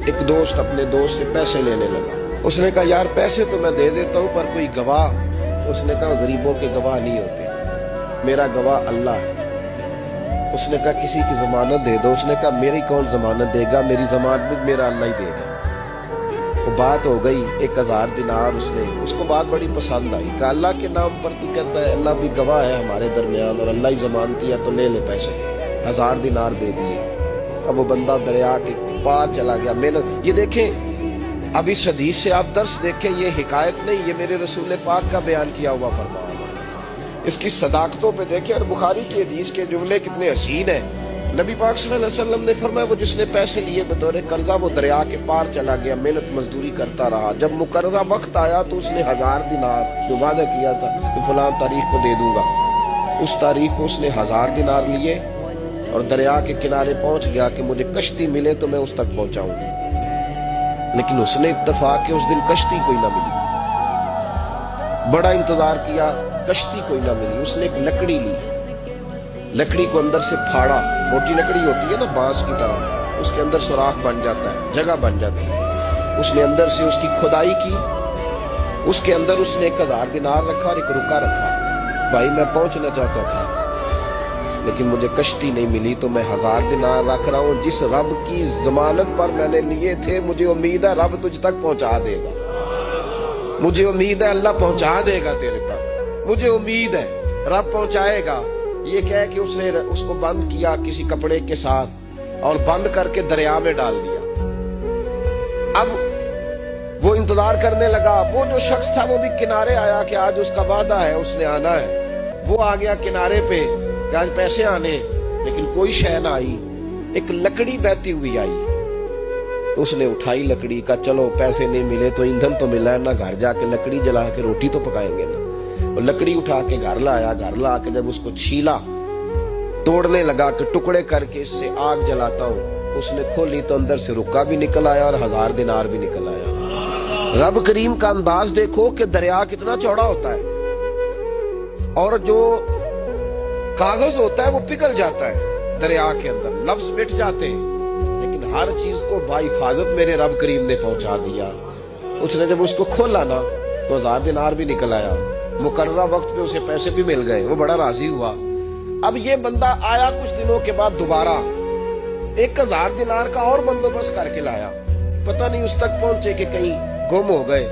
ایک دوست اپنے دوست سے پیسے لینے لگا. اس نے کہا یار پیسے تو میں دے دیتا ہوں پر کوئی گواہ. اس نے کہا غریبوں کے گواہ نہیں ہوتے, میرا گواہ اللہ ہے. اس نے کہا کسی کی ضمانت دے دو. اس نے کہا میری کون ضمانت دے گا, میری ضمانت بھی میرا اللہ ہی دے گا. وہ بات ہو گئی. 1000 دینار اس کو بات بڑی پسند آئی. کہا اللہ کے نام پر تو کہتا ہے اللہ بھی گواہ ہے ہمارے درمیان اور اللہ ہی ضمانتی ہے تو لے لے پیسے. 1000 دینار دے دیے. اب وہ بندہ دریا کے پار چلا گیا. یہ دیکھیں اب اس حدیث سے آپ درس دیکھیں, یہ حکایت نہیں, یہ میرے رسول پاک کا بیان کیا ہوا فرمان. اس کی صداقتوں پہ دیکھیں, اور بخاری کی حدیث کے جملے کتنے حسین ہیں. نبی پاک صلی اللہ علیہ وسلم نے فرمایا وہ جس نے پیسے لیے بطور قرضہ وہ دریا کے پار چلا گیا, محنت مزدوری کرتا رہا. جب مقررہ وقت آیا تو اس نے 1000 دینار جو وعدہ کیا تھا کہ فلاں تاریخ کو دے دوں گا, اس تاریخ کو اس نے 1000 دینار لیے اور دریا کے کنارے پہنچ گیا کہ مجھے کشتی ملے تو میں اس تک پہنچاؤں. لیکن اس نے اتفاق کہ اس دن کشتی کوئی نہ ملی. بڑا انتظار کیا, کشتی کوئی نہ ملی. اس نے ایک لکڑی لی, لکڑی کو اندر سے پھاڑا. موٹی لکڑی ہوتی ہے نا بانس کی طرح, اس کے اندر سوراخ بن جاتا ہے, جگہ بن جاتی ہے. اس نے اندر سے اس کی کھدائی کی. اس کے اندر اس نے 1000 دینار رکھا اور ایک روکا رکھا. بھائی میں پہنچنا چاہتا تھا لیکن مجھے کشتی نہیں ملی تو میں 1000 دینار رکھ رہا ہوں. جس رب کی ضمانت پر میں نے لیے تھے مجھے امید ہے رب تجھ تک پہنچا دے گا. مجھے امید ہے اللہ پہنچا دے گا تیرے تک. مجھے امید ہے رب پہنچائے گا. یہ کہہ کہ اس نے اس کو بند کیا کسی کپڑے کے ساتھ اور بند کر کے دریا میں ڈال دیا. اب وہ انتظار کرنے لگا. وہ جو شخص تھا وہ بھی کنارے آیا کہ آج اس کا وعدہ ہے, اس نے آنا ہے. وہ آ گیا کنارے پہ کہ آج پیسے آنے, لیکن کوئی شے نہ آئی. ایک لکڑی بہتی ہوئی آئی. اس نے اٹھائی لکڑی کا, چلو پیسے نہیں ملے تو ایندھن تو ملا ہے نا, گھر جا کے لکڑی جلا کے روٹی تو پکائیں گے نا. اور لکڑی اٹھا کے گھر لایا. گھر لا کے جب اس کو چھیلا, توڑنے لگا کہ ٹکڑے کر کے اس سے آگ جلاتا ہوں. اس نے کھولی تو اندر سے رکا بھی نکل آیا اور 1000 دینار بھی نکل آیا. رب کریم کا انداز دیکھو کہ دریا کتنا چوڑا ہوتا ہے اور جو کاغذ ہوتا ہے وہ پگھل جاتا ہے دریا کے اندر, لفظ مٹ جاتے ہیں, لیکن ہر چیز کو بحفاظت میرے رب کریم نے پہنچا دیا. اس نے جب اس کو کھولا نا تو 1000 دینار بھی نکل آیا. مقررہ وقت پہ اسے پیسے بھی مل گئے. وہ بڑا راضی ہوا. اب یہ بندہ آیا کچھ دنوں کے بعد دوبارہ 1000 دینار کا اور بندوبست کر کے لایا. پتہ نہیں اس تک پہنچے کہ کہیں گم ہو گئے.